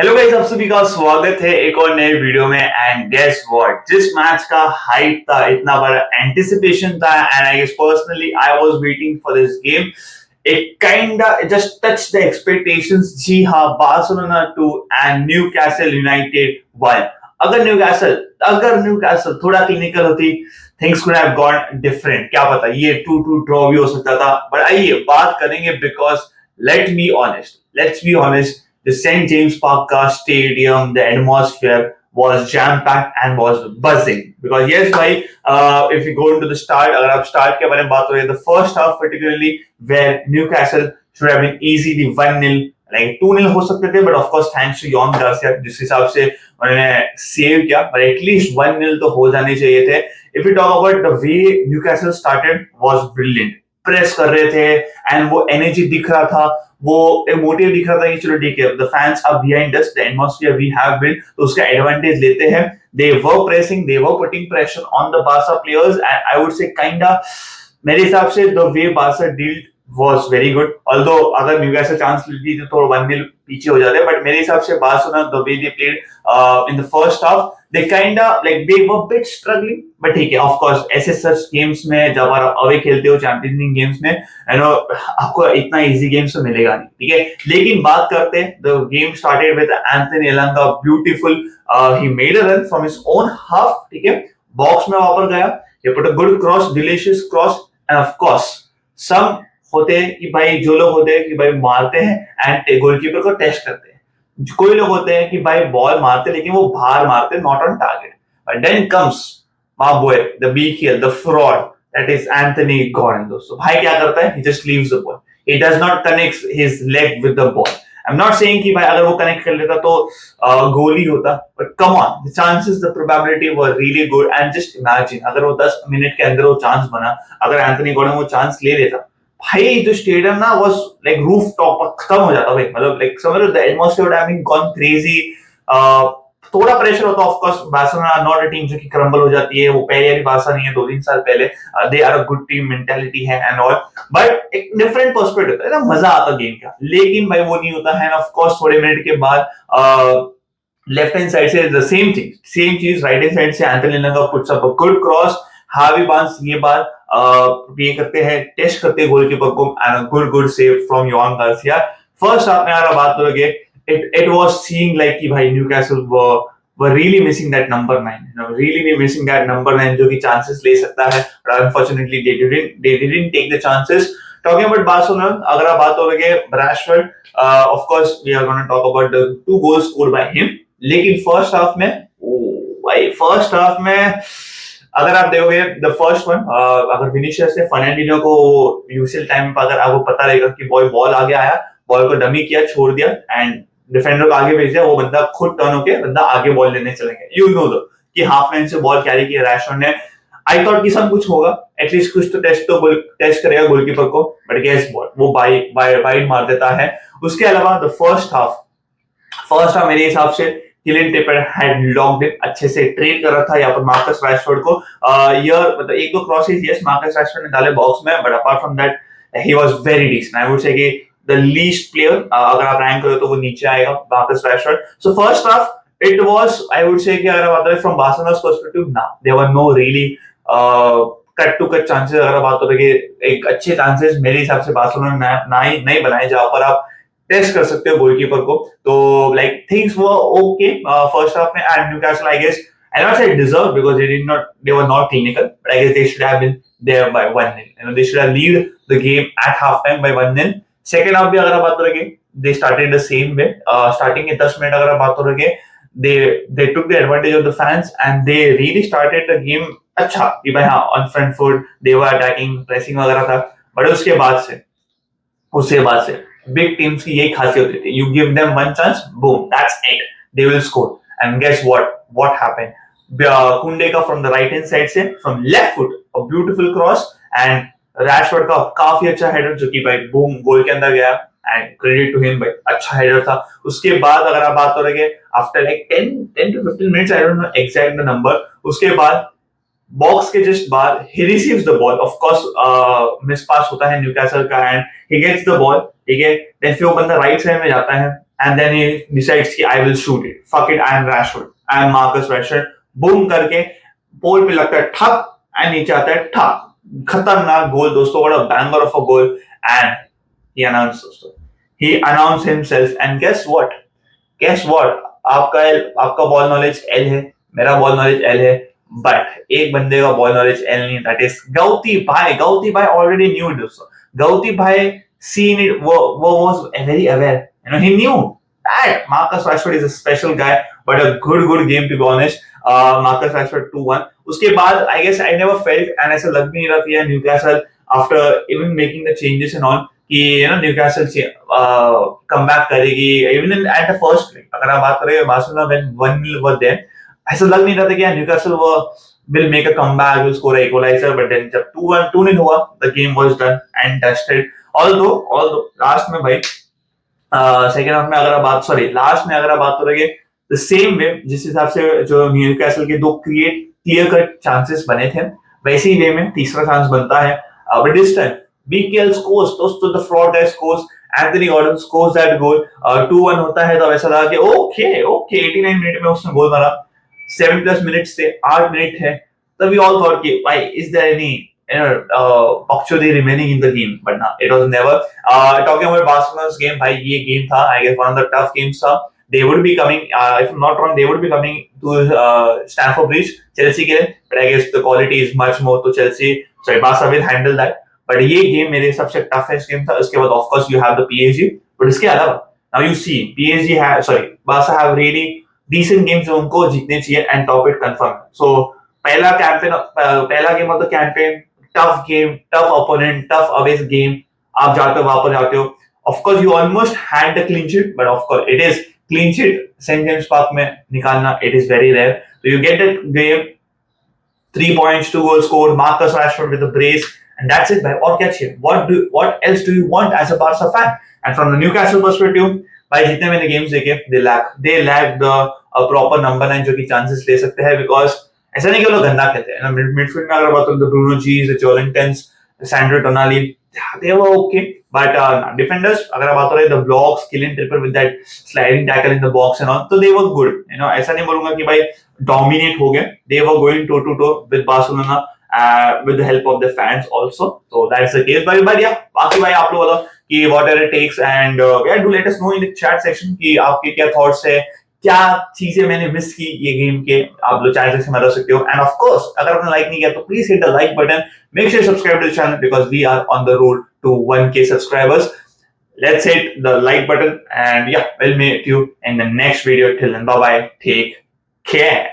Hello guys, आप सभी का स्वागत है एक और नए वीडियो में। एंड गेस व्हाट, जिस मैच का हाइप था, इतना बड़ा एंटिसिपेशन था, and I guess personally I was waiting for this game, it kinda just touch the expectations. जी हाँ, बार्सिलोना 2 एंड न्यूकैसल यूनाइटेड 1। अगर न्यूकैसल थोड़ा क्लिनिकल होती, things could have gone different. क्या पता ये 2-2 ड्रॉ भी हो सकता था। बट आइए बात करेंगे, because let's be honest, the St. James Park car stadium, the atmosphere was jam-packed and was buzzing. Because yes, bhai, if you go into the start, अगर आप start के बारे में बात करें, the first half particularly where Newcastle should have been easily 1-0, like 2-0 हो सकते थे, but of course thanks to Jon Garcia, जिस हिसाब से उन्होंने save किया, but at least 1-0 तो हो जाने चाहिए थे. If we talk about the way Newcastle started, was brilliant. Press कर रहे थे एंड वो एनर्जी दिख रहा था, वो मोटिव दिख रहा था कि चलो ठीक है, the fans are behind us, the atmosphere we have built, तो उसका एडवांटेज लेते हैं. They were pressing, they were putting pressure on the Barca players, and I would say kinda, मेरे हिसाब से the way Barca dealt was very good. Although अगर Newcastle chance लेती तो थोड़ा 1-0 पीछे हो जाते, बट मेरे हिसाब से Barcelona the way they played in the first half, they kinda like they were bit struggling. but ठीक है, of course ऐसे सच गेम्स में जब आप अवे खेलते हो चैंपियंस लीग गेम्स में, यू नो, आपको इतना इजी गेम्स तो मिलेगा नहीं, ठीक है. लेकिन बात करते हैं, the game started with Anthony Elanga, beautiful, he made a run from his own half, ठीक है, बॉक्स में वापस गया, he put a good cross, delicious cross, and of course some होते हैं कि भाई, जो लोग होते हैं कि भाई मारते हैं एंड गोलकीपर को टेस्ट करते हैं. कोई लोग होते हैं कि भाई बॉल मारते लेकिन वो बाहर मारते, not on target. But then comes my boy, the beak here, the fraud, that is Anthony Gordon. दोस्तों, भाई क्या करता है? He just leaves the ball, he does not connect his leg with the ball. I am not saying कि भाई अगर वो connect कर लेता तो गोल ही होता, but come on, the chances, the probability were really good. And just imagine अगर वो 10 मिनट के अंदर वो चांस बना, अगर एंथनी गॉर्डन वो चांस ले लेता, भाई जो स्टेडियम ना वाज लाइक रूफ टॉप खत्म हो जाता भाई. मतलब लाइक समझ लो, the atmosphere would have been gone crazy. थोड़ा प्रेशर होता, of course Barcelona not a team जो कि क्रम्बल हो जाती है, वो पहले वाली बार्सा नहीं है 2-3 साल पहले. They are a good team, mentality है एंड ऑल, बट एक डिफरेंट पर्सपेक्टिव होता है ना, मजा आता गेम का. लेकिन भाई वो नहीं होता है. ऑफ कोर्स थोड़े मिनट के बाद लेफ्ट हैंड साइड से द सेम चीज राइट हैंड साइड से Anthony Elanga puts up a good cross. Harvey Barnes ये बार ये करते हैं, टेस्ट करते हैं गोलकीपर को, and good save from Joan Garcia. First half में अगर बात करोगे, इट वाज सीइंग लाइक कि भाई Newcastle were really missing that number 9, really missing that number 9 जो कि chances ले सकता है, but unfortunately they didn't take the chances. Talking about Barcelona, अगर आप बात करोगे Rashford, of course we are going to talk about the 2 goals scored by him. लेकिन फर्स्ट हाफ में अगर आप देखोगे, द फर्स्ट वन, अगर विनिशियस ने फर्नांडिनो को यूसीएल टाइम पर, अगर आपको पता रहेगा कि बॉल आगे आया, बॉल को डमी किया, छोड़ दिया एंड डिफेंडर को आगे भेज दिया, वो बंदा खुद टर्न होके बंदा आगे बॉल लेने चलेंगे. यू नो दो कि हाफ लाइन से बॉल कैरी किया रैशफोर्ड ने. आई थॉट कि सब कुछ होगा, एटलीस्ट कुछ तो टेस्ट करेगा गोलकीपर को, बट गेस बॉल वो वाइड मार देता है. उसके अलावा द फर्स्ट हाफ मेरे हिसाब से Kieran Trippier had locked in, अच्छे से ट्रेन कर रहा था यहाँ पर मार्कस रैशफोर्ड को. मतलब 1-2 क्रॉसेस यस मार्कस रैशफोर्ड ने डाले बॉक्स में, but apart from that he was very decent. I would say कि द लीस्ट प्लेयर, अगर आप रैंक करो तो वो नीचे आएगा, Marcus Rashford. So first half it was, I would say कि अगर बात करें फ्रॉम बार्सिलोनास पर्सपेक्टिव, ना there were no really cut to cut chances. अगर बात करोगे एक अच्छे चांसेस मेरे हिसाब से बार्सिलोना नहीं बनाए जहां पर आप टेस्ट कर सकते हो गोलकीपर को. तो like things were okay first half में. And Newcastle, I guess I not say deserve because they were not clinical, but I guess they should have been there by 1-0. They should have lead the game at halftime by 1-0. Second half भी अगर आप बात करोगे, they started the same way. Starting के 10 minute अगर आप बात करोगे, they took the advantage of the fans and they really started the game अच्छा कि भाई हाँ on front foot, they were attacking, pressing वगैरह था. बट उसके बाद से big teams की यही खासियत होती है, you give them one chance, boom, that's it, they will score. And guess what happened? Kunde का from the right hand side से from left foot a beautiful cross and Rashford का काफी अच्छा हेडर जो कि भाई boom गोल के अंदर गया, and credit to him भाई, अच्छा हेडर था. उसके बाद अगर आप बात करोगे after like 10 to 15 minutes, I don't know exact the number, उसके बाद बॉक्स के जस्ट बाहर he receives the ball, of course miss pass होता है न्यूकैसल का and he gets the ball, ठीक है. देन फिर वो बंदा राइट साइड में जाता है and then he decides कि I will shoot it. Fuck it, I am Rashford. I am Marcus Rashford. Boom करके पोल पे लगता है ठप and नीचे आता है ठप. खतरनाक गोल दोस्तों, what a banger of a goal. And he announced दोस्तों. He announced himself and guess what? Guess what? आपका बॉल नॉलेज एल है, मेरा बॉल नॉलेज एल है, बट एक बंदे का बॉल नॉलेज एल नहीं, दैट इज गौती भाई. गौती भाई ऑलरेडी न्यू दोस्तों. गौती भाई seen it, was very aware. You know, he knew that Marcus Rashford is a special guy, but a good game to be honest. Marcus Rashford 2-1. उसके बाद I guess I never felt and ऐसा लग भी नहीं रहा था यार Newcastle after even making the changes and all कि you know Newcastle come back करेगी even at the first leg. अगर आप बात करें बार्सिलोना when 1-0 was there, ऐसा लग नहीं रहा था कि यार Newcastle will make a comeback, will score an equalizer, but then जब 2-0 हुआ, the game was done and dusted. Although last में भाई सेकंड हाफ में अगर आप बात लास्ट में अगर आप बात करोगे द सेम वे जिस हिसाब से जो न्यूकासल के दो क्लियर कट चांसेस बने थे वैसे ही वे में तीसरा चांस बनता है. But this time BKL scores दोस्तों, the fraud guy scores, Anthony Gordon scores that goal. 2-1 होता है तो ऐसा लगा कि ओके 89 मिनट में उसने गोल मारा. 7+ मिनट्स थे, 8 मिनट है, तभी ऑल थॉट कि भाई is there any Bakchodi remaining in the game, but no, it was never. Talking about Barcelona's game, भाई ये game था, I guess one of the tough games था. They would be coming, if I'm not wrong, they would be coming to Stamford Bridge, Chelsea के लिए, but I guess the quality is much more to Chelsea. Barca will handle that. But ये game मेरे सबसे toughest game था. उसके बाद of course you have the PSG, but इसके अलावा now you see Barca have really decent games जो उनको जीतने चाहिए and top it confirm. So पहला game of the campaign. Tough game, tough opponent, tough away game. आप जाते हो वापस जाते हो. Of course, you almost had the clean sheet, but of course, it is clean sheet. St. James Park में निकालना, it is very rare. So you get that game, 3 points, 2 goals scored. Marcus Rashford with a brace, and that's it. और क्या चाहिए? What else do you want as a Barca fan? And from the Newcastle perspective, भाई जितने मैंने games देखे, they lack the proper number 9 जो कि chances ले सकते हैं because ऐसा नहीं कि लोग गंदा खेलते हैं. मिडफील्ड में अगर बात करें तो Bruno G's, Joelinton's, Sandro Tonali, they were okay, but defenders अगर आप बात करें the blocks, Kylian Trippier with that sliding tackle in the box and all, तो they were good. You know, ऐसा नहीं बोलूंगा कि भाई dominate हो गए. They were going toe to toe with Barcelona with the help of the fans also. So that's the case. But yeah, बाकी भाई आप लोग बताओ कि whatever it takes and yeah, do let us know in the chat section कि आपके क्या thoughts है, क्या चीजें मैंने मिस की ये गेम के, आप लोग चाहे से बता सकते हो. एंड ऑफ कोर्स अगर आपने लाइक नहीं किया तो please hit the like button. Make sure subscribe to the channel because we are on the road to 1K subscribers. Let's hit the like button and yeah, we'll meet you in the next video. Till then, bye bye. Take care.